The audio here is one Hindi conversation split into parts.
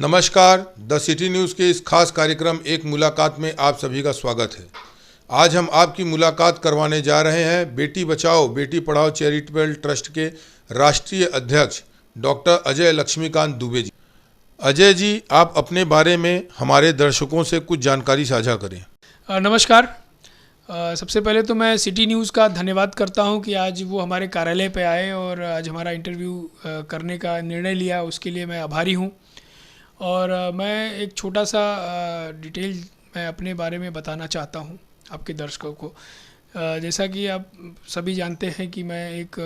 नमस्कार, द सिटी न्यूज़ के इस खास कार्यक्रम एक मुलाकात में आप सभी का स्वागत है। आज हम आपकी मुलाकात करवाने जा रहे हैं बेटी बचाओ बेटी पढ़ाओ चैरिटेबल ट्रस्ट के राष्ट्रीय अध्यक्ष डॉक्टर अजय लक्ष्मीकांत दुबे जी। अजय जी, आप अपने बारे में हमारे दर्शकों से कुछ जानकारी साझा करें। नमस्कार। सबसे पहले तो मैं सिटी न्यूज़ का धन्यवाद करता हूं कि आज वो हमारे कार्यालय पे आए और आज हमारा इंटरव्यू करने का निर्णय लिया, उसके लिए मैं आभारी हूं। और मैं एक छोटा सा डिटेल मैं अपने बारे में बताना चाहता हूं आपके दर्शकों को। जैसा कि आप सभी जानते हैं कि मैं एक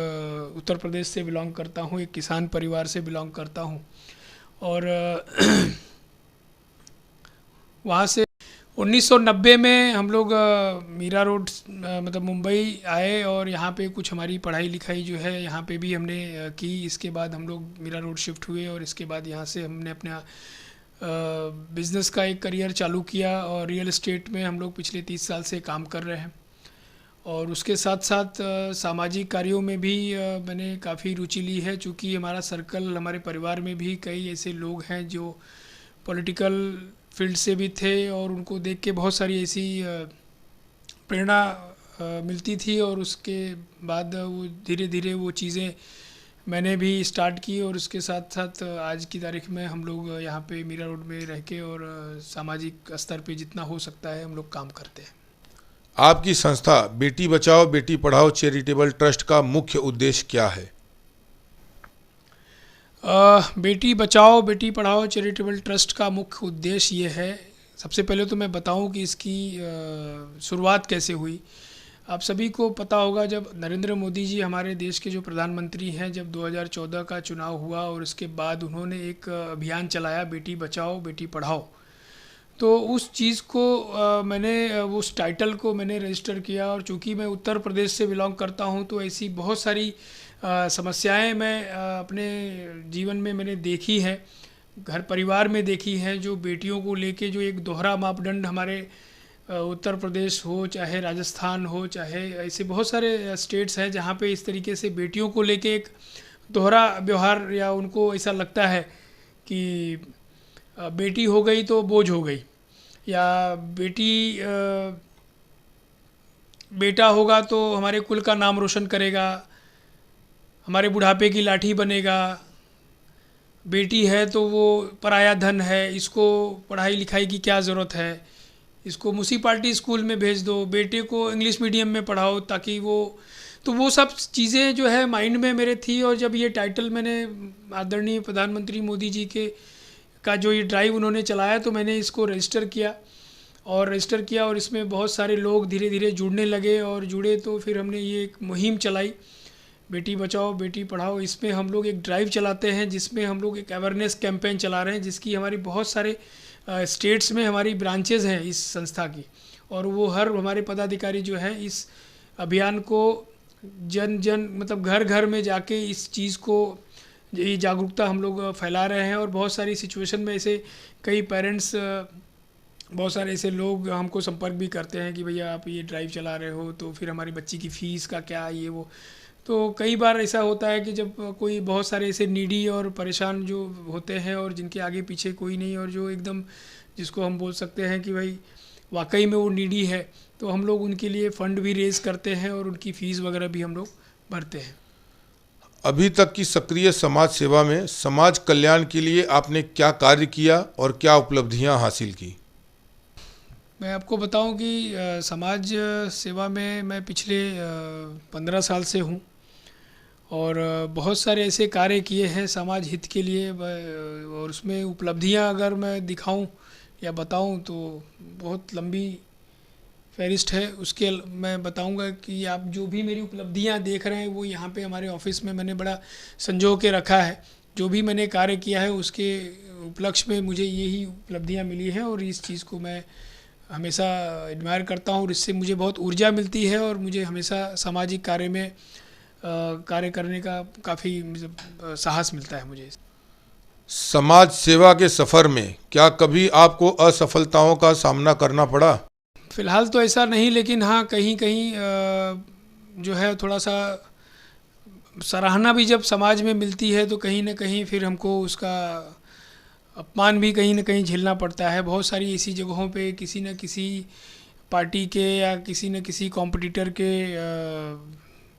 उत्तर प्रदेश से बिलोंग करता हूं, एक किसान परिवार से बिलोंग करता हूं। और वहाँ से 1990 में हम लोग मीरा रोड मतलब मुंबई आए और यहाँ पे कुछ हमारी पढ़ाई लिखाई जो है यहाँ पे भी हमने की। इसके बाद हम लोग मीरा रोड शिफ्ट हुए और इसके बाद यहाँ से हमने अपना बिज़नेस का एक करियर चालू किया और रियल एस्टेट में हम लोग पिछले 30 साल से काम कर रहे हैं। और उसके साथ साथ सामाजिक कार्यों में भी मैंने काफ़ी रुचि ली है, चूँकि हमारा सर्कल, हमारे परिवार में भी कई ऐसे लोग हैं जो पॉलिटिकल फील्ड से भी थे और उनको देख के बहुत सारी ऐसी प्रेरणा मिलती थी। और उसके बाद वो धीरे धीरे वो चीज़ें मैंने भी स्टार्ट की और उसके साथ साथ आज की तारीख में हम लोग यहाँ पे मीरा रोड में रह के और सामाजिक स्तर पे जितना हो सकता है हम लोग काम करते हैं। आपकी संस्था बेटी बचाओ बेटी पढ़ाओ चैरिटेबल ट्रस्ट का मुख्य उद्देश्य क्या है? बेटी बचाओ बेटी पढ़ाओ चैरिटेबल ट्रस्ट का मुख्य उद्देश्य ये है। सबसे पहले तो मैं बताऊं कि इसकी शुरुआत कैसे हुई। आप सभी को पता होगा, जब नरेंद्र मोदी जी हमारे देश के जो प्रधानमंत्री हैं, जब 2014 का चुनाव हुआ और उसके बाद उन्होंने एक अभियान चलाया बेटी बचाओ बेटी पढ़ाओ, तो उस चीज़ को मैंने उस टाइटल को मैंने रजिस्टर किया। और चूँकि मैं उत्तर प्रदेश से बिलोंग करता हूँ तो ऐसी बहुत सारी समस्याएं मैं अपने जीवन में मैंने देखी है, घर परिवार में देखी है, जो बेटियों को लेके जो एक दोहरा मापदंड हमारे उत्तर प्रदेश हो, चाहे राजस्थान हो, चाहे ऐसे बहुत सारे स्टेट्स हैं जहाँ पे इस तरीके से बेटियों को लेके एक दोहरा व्यवहार, या उनको ऐसा लगता है कि बेटी हो गई तो बोझ हो गई, या बेटा होगा तो हमारे कुल का नाम रोशन करेगा, हमारे बुढ़ापे की लाठी बनेगा, बेटी है तो वो पराया धन है, इसको पढ़ाई लिखाई की क्या ज़रूरत है, इसको म्यूनसिपाल्टी स्कूल में भेज दो, बेटे को इंग्लिश मीडियम में पढ़ाओ ताकि वो सब चीज़ें जो है माइंड में मेरे थी। और जब ये टाइटल मैंने आदरणीय प्रधानमंत्री मोदी जी का जो ये ड्राइव उन्होंने चलाया, तो मैंने इसको रजिस्टर किया और इसमें बहुत सारे लोग धीरे धीरे जुड़ने लगे और जुड़े, तो फिर हमने ये एक मुहिम चलाई बेटी बचाओ बेटी पढ़ाओ। इसमें हम लोग एक ड्राइव चलाते हैं जिसमें हम लोग एक अवेयरनेस कैंपेन चला रहे हैं, जिसकी हमारी बहुत सारे स्टेट्स में हमारी ब्रांचेज़ हैं इस संस्था की। और वो हर हमारे पदाधिकारी जो हैं इस अभियान को जन मतलब घर घर में जाके इस चीज़ को, ये जागरूकता हम लोग फैला रहे हैं। और बहुत सारी सिचुएशन में ऐसे कई पेरेंट्स, बहुत सारे ऐसे लोग हमको संपर्क भी करते हैं कि भैया आप ये ड्राइव चला रहे हो तो फिर हमारी बच्ची की फ़ीस का क्या, ये वो। तो कई बार ऐसा होता है कि जब कोई बहुत सारे ऐसे नीडी और परेशान जो होते हैं और जिनके आगे पीछे कोई नहीं, और जो एकदम जिसको हम बोल सकते हैं कि भाई वाकई में वो नीडी है, तो हम लोग उनके लिए फ़ंड भी रेज़ करते हैं और उनकी फ़ीस वगैरह भी हम लोग भरते हैं। अभी तक की सक्रिय समाज सेवा में समाज कल्याण के लिए आपने क्या कार्य किया और क्या उपलब्धियां हासिल की? मैं आपको बताऊं कि समाज सेवा में मैं पिछले 15 साल से हूं और बहुत सारे ऐसे कार्य किए हैं समाज हित के लिए। और उसमें उपलब्धियां अगर मैं दिखाऊं या बताऊं तो बहुत लंबी फहरिस्त है। उसके मैं बताऊंगा कि आप जो भी मेरी उपलब्धियां देख रहे हैं वो यहाँ पे हमारे ऑफिस में मैंने बड़ा संजो के रखा है। जो भी मैंने कार्य किया है उसके उपलक्ष्य में मुझे यही उपलब्धियां मिली हैं और इस चीज़ को मैं हमेशा एडमायर करता हूँ और इससे मुझे बहुत ऊर्जा मिलती है और मुझे हमेशा सामाजिक कार्य में कार्य करने का काफ़ी साहस मिलता है मुझे। समाज सेवा के सफ़र में क्या कभी आपको असफलताओं का सामना करना पड़ा? फ़िलहाल तो ऐसा नहीं, लेकिन हाँ कहीं कहीं जो है थोड़ा सा सराहना भी जब समाज में मिलती है तो कहीं ना कहीं फिर हमको उसका अपमान भी कहीं ना कहीं झेलना पड़ता है। बहुत सारी ऐसी जगहों पे किसी न किसी पार्टी के या किसी न किसी कॉम्पिटिटर के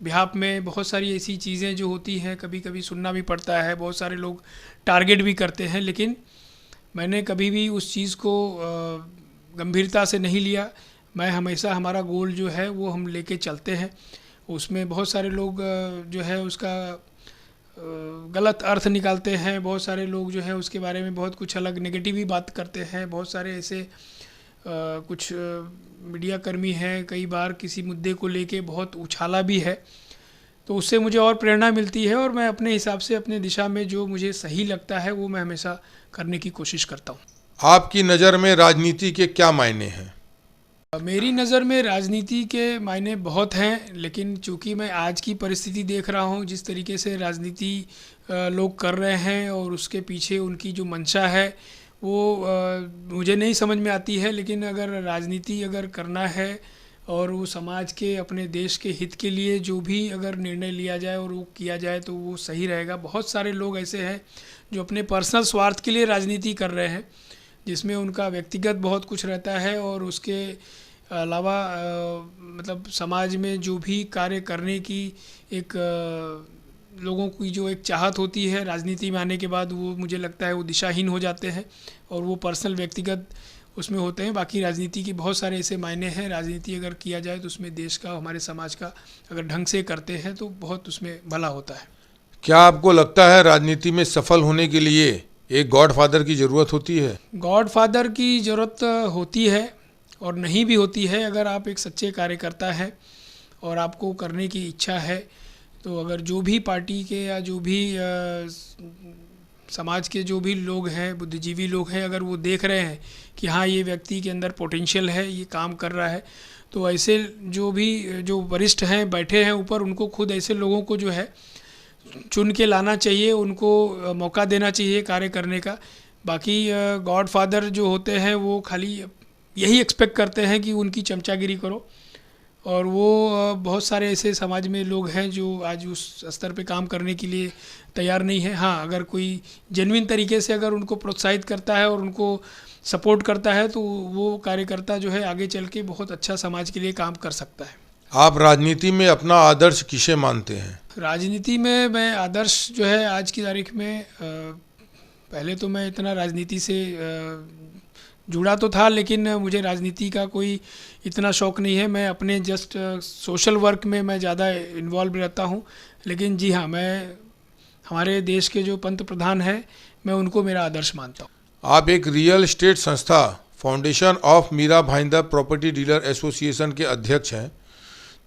बिहाफ में बहुत सारी ऐसी चीज़ें जो होती हैं, कभी कभी सुनना भी पड़ता है। बहुत सारे लोग टारगेट भी करते हैं, लेकिन मैंने कभी भी उस चीज़ को गंभीरता से नहीं लिया। मैं हमेशा, हमारा गोल जो है वो हम लेके चलते हैं। उसमें बहुत सारे लोग जो है उसका गलत अर्थ निकालते हैं। बहुत सारे लोग जो है उसके बारे में बहुत कुछ अलग नेगेटिव ही बात करते हैं। बहुत सारे ऐसे कुछ मीडिया कर्मी हैं, कई बार किसी मुद्दे को लेके बहुत उछाला भी है, तो उससे मुझे और प्रेरणा मिलती है और मैं अपने हिसाब से अपने दिशा में जो मुझे सही लगता है वो मैं हमेशा करने की कोशिश करता हूँ। आपकी नज़र में राजनीति के क्या मायने हैं? मेरी नज़र में राजनीति के मायने बहुत हैं, लेकिन चूंकि मैं आज की परिस्थिति देख रहा हूँ, जिस तरीके से राजनीति लोग कर रहे हैं और उसके पीछे उनकी जो मंशा है वो मुझे नहीं समझ में आती है। लेकिन अगर राजनीति अगर करना है और वो समाज के, अपने देश के हित के लिए जो भी अगर निर्णय लिया जाए और वो किया जाए तो वो सही रहेगा। बहुत सारे लोग ऐसे हैं जो अपने पर्सनल स्वार्थ के लिए राजनीति कर रहे हैं, जिसमें उनका व्यक्तिगत बहुत कुछ रहता है और उसके अलावा मतलब समाज में जो भी कार्य करने की एक लोगों की जो एक चाहत होती है राजनीति में आने के बाद, वो मुझे लगता है वो दिशाहीन हो जाते हैं और वो पर्सनल व्यक्तिगत उसमें होते हैं। बाकी राजनीति के बहुत सारे ऐसे मायने हैं। राजनीति अगर किया जाए तो उसमें देश का, हमारे समाज का अगर ढंग से करते हैं तो बहुत उसमें भला होता है। क्या आपको लगता है राजनीति में सफल होने के लिए एक गॉडफादर की ज़रूरत होती है? गॉडफादर की ज़रूरत होती है और नहीं भी होती है। अगर आप एक सच्चे कार्यकर्ता हैं और आपको करने की इच्छा है, तो अगर जो भी पार्टी के या जो भी समाज के जो भी लोग हैं, बुद्धिजीवी लोग हैं, अगर वो देख रहे हैं कि हाँ ये व्यक्ति के अंदर पोटेंशियल है, ये काम कर रहा है, तो ऐसे जो वरिष्ठ हैं, बैठे हैं ऊपर, उनको खुद ऐसे लोगों को जो है चुन के लाना चाहिए, उनको मौका देना चाहिए कार्य करने का। बाकी गॉडफादर जो होते हैं वो खाली यही एक्सपेक्ट करते हैं कि उनकी चमचागिरी करो, और वो बहुत सारे ऐसे समाज में लोग हैं जो आज उस स्तर पे काम करने के लिए तैयार नहीं है। हाँ, अगर कोई जेन्युइन तरीके से अगर उनको प्रोत्साहित करता है और उनको सपोर्ट करता है तो वो कार्यकर्ता जो है आगे चल के बहुत अच्छा समाज के लिए काम कर सकता है। आप राजनीति में अपना आदर्श किसे मानते हैं? राजनीति में मैं आदर्श जो है आज की तारीख में, पहले तो मैं इतना राजनीति से जुड़ा तो था, लेकिन मुझे राजनीति का कोई इतना शौक़ नहीं है। मैं अपने जस्ट सोशल वर्क में मैं ज़्यादा इन्वॉल्व रहता हूँ। लेकिन जी हाँ, मैं हमारे देश के जो पंत प्रधान हैं, मैं उनको मेरा आदर्श मानता हूँ। आप एक रियल एस्टेट संस्था foundation of Mira Bhayandar property dealer association के अध्यक्ष हैं।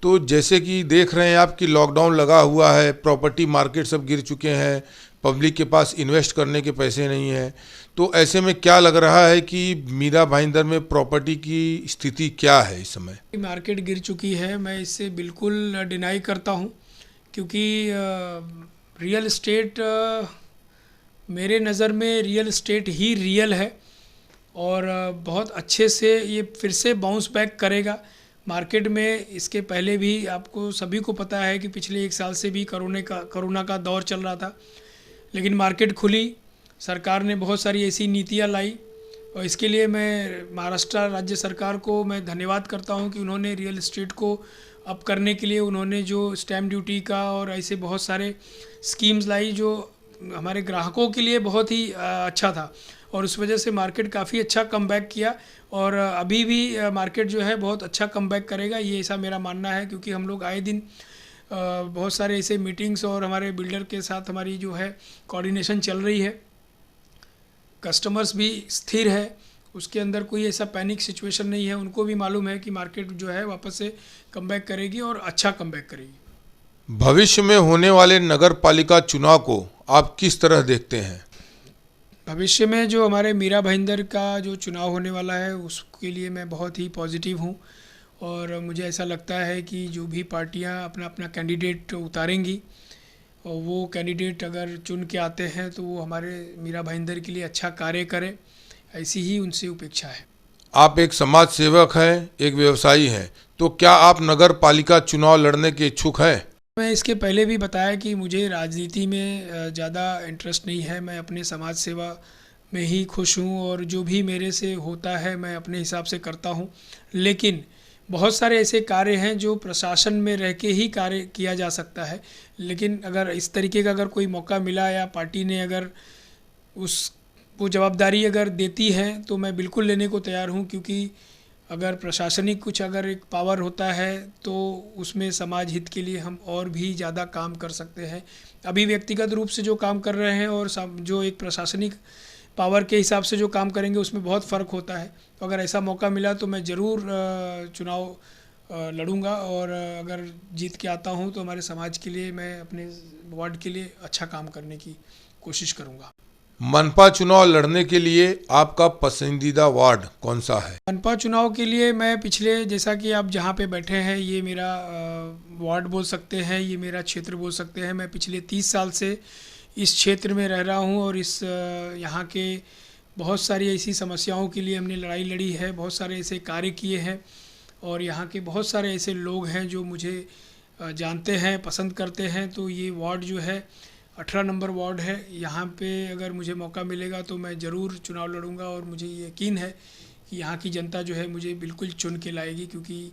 तो जैसे कि देख रहे हैं आप कि लॉकडाउन लगा हुआ है, प्रॉपर्टी मार्केट सब गिर चुके हैं, पब्लिक के पास इन्वेस्ट करने के पैसे नहीं हैं, तो ऐसे में क्या लग रहा है कि मीरा भाईंदर में प्रॉपर्टी की स्थिति क्या है इस समय? मार्केट गिर चुकी है, मैं इससे बिल्कुल डिनाई करता हूँ, क्योंकि रियल एस्टेट, मेरे नज़र में रियल एस्टेट ही रियल है और बहुत अच्छे से ये फिर से बाउंस बैक करेगा मार्केट में। इसके पहले भी आपको सभी को पता है कि पिछले 1 साल से भी कोरोना का दौर चल रहा था, लेकिन मार्केट खुली, सरकार ने बहुत सारी ऐसी नीतियाँ लाई और इसके लिए मैं महाराष्ट्र राज्य सरकार को मैं धन्यवाद करता हूँ कि उन्होंने रियल एस्टेट को अप करने के लिए उन्होंने जो स्टैम्प ड्यूटी का और ऐसे बहुत सारे स्कीम्स लाई जो हमारे ग्राहकों के लिए बहुत ही अच्छा था, और उस वजह से मार्केट काफ़ी अच्छा कमबैक किया और अभी भी मार्केट जो है बहुत अच्छा कमबैक करेगा, ये ऐसा मेरा मानना है। क्योंकि हम लोग आए दिन बहुत सारे ऐसे मीटिंग्स और हमारे बिल्डर के साथ हमारी जो है कोऑर्डिनेशन चल रही है, कस्टमर्स भी स्थिर है, उसके अंदर कोई ऐसा पैनिक सिचुएशन नहीं है। उनको भी मालूम है कि मार्केट जो है वापस से कमबैक करेगी और अच्छा कमबैक करेगी। भविष्य में होने वाले नगर पालिका चुनाव को आप किस तरह देखते हैं? भविष्य में जो हमारे मीरा भाईंदर का जो चुनाव होने वाला है उसके लिए मैं बहुत ही पॉजिटिव हूँ और मुझे ऐसा लगता है कि जो भी पार्टियाँ अपना अपना कैंडिडेट उतारेंगी और वो कैंडिडेट अगर चुन के आते हैं तो वो हमारे मीरा भाईंदर के लिए अच्छा कार्य करें, ऐसी ही उनसे अपेक्षा है। आप एक समाज सेवक हैं, एक व्यवसायी हैं, तो क्या आप नगर पालिका चुनाव लड़ने के इच्छुक हैं? मैं इसके पहले भी बताया कि मुझे राजनीति में ज़्यादा इंटरेस्ट नहीं है। मैं अपने समाज सेवा में ही खुश हूँ और जो भी मेरे से होता है मैं अपने हिसाब से करता हूँ। लेकिन बहुत सारे ऐसे कार्य हैं जो प्रशासन में रह के ही कार्य किया जा सकता है, लेकिन अगर इस तरीके का अगर कोई मौका मिला या पार्टी ने अगर वो जवाबदारी अगर देती है तो मैं बिल्कुल लेने को तैयार हूँ, क्योंकि अगर प्रशासनिक कुछ अगर एक पावर होता है तो उसमें समाज हित के लिए हम और भी ज़्यादा काम कर सकते हैं। अभी व्यक्तिगत रूप से जो काम कर रहे हैं और जो एक प्रशासनिक पावर के हिसाब से जो काम करेंगे उसमें बहुत फ़र्क होता है। तो अगर ऐसा मौका मिला तो मैं ज़रूर चुनाव लड़ूंगा और अगर जीत के आता हूं तो हमारे समाज के लिए, मैं अपने वार्ड के लिए अच्छा काम करने की कोशिश करूंगा। मनपा चुनाव लड़ने के लिए आपका पसंदीदा वार्ड कौन सा है? मनपा चुनाव के लिए मैं पिछले, जैसा कि आप जहां पे बैठे हैं, ये मेरा वार्ड बोल सकते हैं, ये मेरा क्षेत्र बोल सकते हैं। मैं पिछले 30 साल से इस क्षेत्र में रह रहा हूं और इस यहाँ के बहुत सारी ऐसी समस्याओं के लिए हमने लड़ाई लड़ी है, बहुत सारे ऐसे कार्य किए हैं और यहाँ के बहुत सारे ऐसे लोग हैं जो मुझे जानते हैं, पसंद करते हैं। तो ये वार्ड जो है 18 नंबर वार्ड है। यहाँ पे अगर मुझे मौका मिलेगा तो मैं ज़रूर चुनाव लड़ूंगा और मुझे यकीन है कि यहाँ की जनता जो है मुझे बिल्कुल चुन के लाएगी, क्योंकि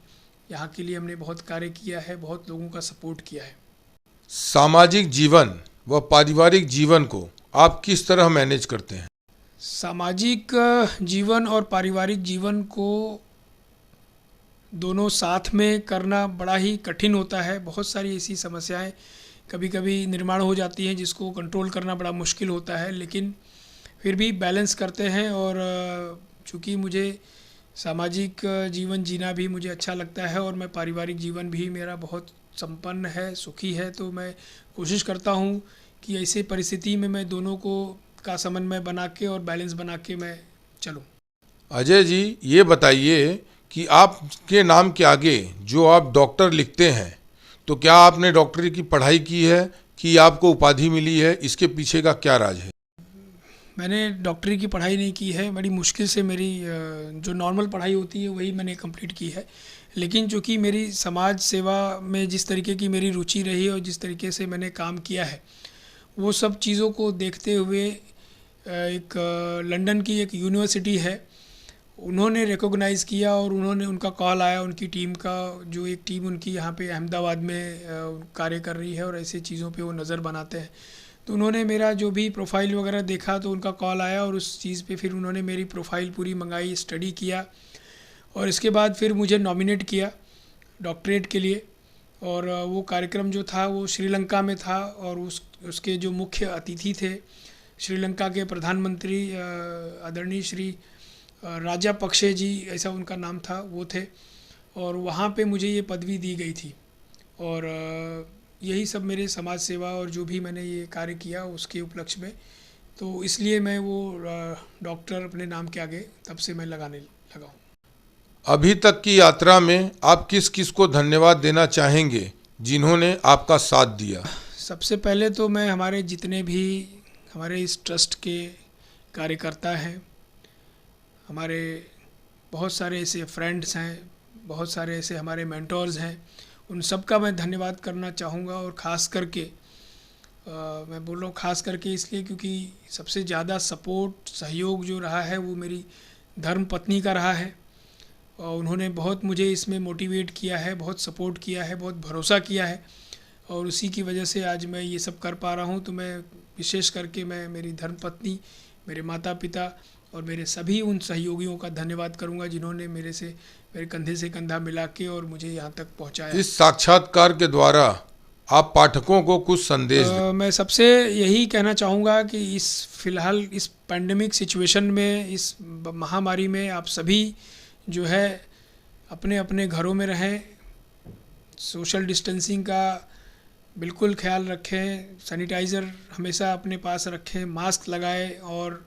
यहाँ के लिए हमने बहुत कार्य किया है, बहुत लोगों का सपोर्ट किया है। सामाजिक जीवन व पारिवारिक जीवन को आप किस तरह मैनेज करते हैं? सामाजिक जीवन और पारिवारिक जीवन को दोनों साथ में करना बड़ा ही कठिन होता है। बहुत सारी ऐसी समस्याएं कभी कभी निर्माण हो जाती हैं जिसको कंट्रोल करना बड़ा मुश्किल होता है, लेकिन फिर भी बैलेंस करते हैं। और चूँकि मुझे सामाजिक जीवन जीना भी मुझे अच्छा लगता है और मैं पारिवारिक जीवन भी मेरा बहुत संपन्न है, सुखी है, तो मैं कोशिश करता हूँ कि ऐसे परिस्थिति में मैं दोनों का समन्वय बना के और बैलेंस बना के मैं चलूँ। अजय जी, ये बताइए कि आपके नाम के आगे जो आप डॉक्टर लिखते हैं, तो क्या आपने डॉक्टरी की पढ़ाई की है कि आपको उपाधि मिली है? इसके पीछे का क्या राज है? मैंने डॉक्टरी की पढ़ाई नहीं की है, बड़ी मुश्किल से मेरी जो नॉर्मल पढ़ाई होती है वही मैंने कंप्लीट की है। लेकिन चूँकि मेरी समाज सेवा में जिस तरीके की मेरी रुचि रही और जिस तरीके से मैंने काम किया है, वो सब चीज़ों को देखते हुए एक लंदन की एक यूनिवर्सिटी है, उन्होंने रिकॉग्नाइज़ किया और उनका कॉल आया, उनकी टीम का, जो एक टीम उनकी यहाँ पे अहमदाबाद में कार्य कर रही है और ऐसे चीज़ों पे वो नज़र बनाते हैं। तो उन्होंने मेरा जो भी प्रोफाइल वगैरह देखा तो उनका कॉल आया और उस चीज़ पे फिर उन्होंने मेरी प्रोफाइल पूरी मंगाई, स्टडी किया और इसके बाद फिर मुझे नॉमिनेट किया डॉक्टरेट के लिए। और वो कार्यक्रम जो था वो श्रीलंका में था और उसके जो मुख्य अतिथि थे श्रीलंका के प्रधानमंत्री आदरणीय श्री राजापक्षे जी, ऐसा उनका नाम था, वो थे और वहाँ पे मुझे ये पदवी दी गई थी। और यही सब मेरे समाज सेवा और जो भी मैंने ये कार्य किया उसके उपलक्ष्य में, तो इसलिए मैं वो डॉक्टर अपने नाम के आगे तब से मैं लगाने लगा हूँ। अभी तक की यात्रा में आप किस किस को धन्यवाद देना चाहेंगे जिन्होंने आपका साथ दिया? सबसे पहले तो मैं हमारे जितने भी हमारे इस ट्रस्ट के कार्यकर्ता हैं, हमारे बहुत सारे ऐसे फ्रेंड्स हैं, बहुत सारे ऐसे हमारे मेंटोर्स हैं, उन सब का मैं धन्यवाद करना चाहूँगा। और ख़ास करके मैं बोल रहा हूँ ख़ास करके इसलिए क्योंकि सबसे ज़्यादा सपोर्ट, सहयोग जो रहा है वो मेरी धर्म पत्नी का रहा है और उन्होंने बहुत मुझे इसमें मोटिवेट किया है, बहुत सपोर्ट किया है, बहुत भरोसा किया है और उसी की वजह से आज मैं ये सब कर पा रहा हूँ। तो मैं विशेष करके मैं मेरी धर्मपत्नी, मेरे माता पिता और मेरे सभी उन सहयोगियों का धन्यवाद करूंगा जिन्होंने मेरे कंधे से कंधा मिला के और मुझे यहाँ तक पहुँचाया। इस साक्षात्कार के द्वारा आप पाठकों को कुछ संदेश दें। मैं सबसे यही कहना चाहूँगा कि फ़िलहाल इस पैंडेमिक सिचुएशन में, इस महामारी में आप सभी जो है अपने अपने घरों में रहें, सोशल डिस्टेंसिंग का बिल्कुल ख्याल रखें, सैनिटाइज़र हमेशा अपने पास रखें, मास्क लगाएं और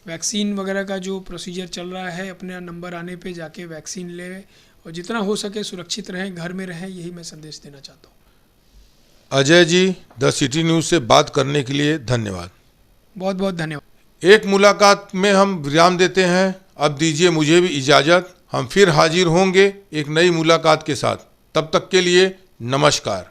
वैक्सीन वगैरह का जो प्रोसीजर चल रहा है अपने नंबर आने पे जाके वैक्सीन लें और जितना हो सके सुरक्षित रहें, घर में रहें, यही मैं संदेश देना चाहता हूँ। Ajay ji, the city news से बात करने के लिए धन्यवाद। बहुत बहुत धन्यवाद। एक मुलाकात में हम विराम देते हैं। अब दीजिए मुझे भी इजाज़त। हम फिर हाजिर होंगे एक नई मुलाकात के साथ। तब तक के लिए नमस्कार।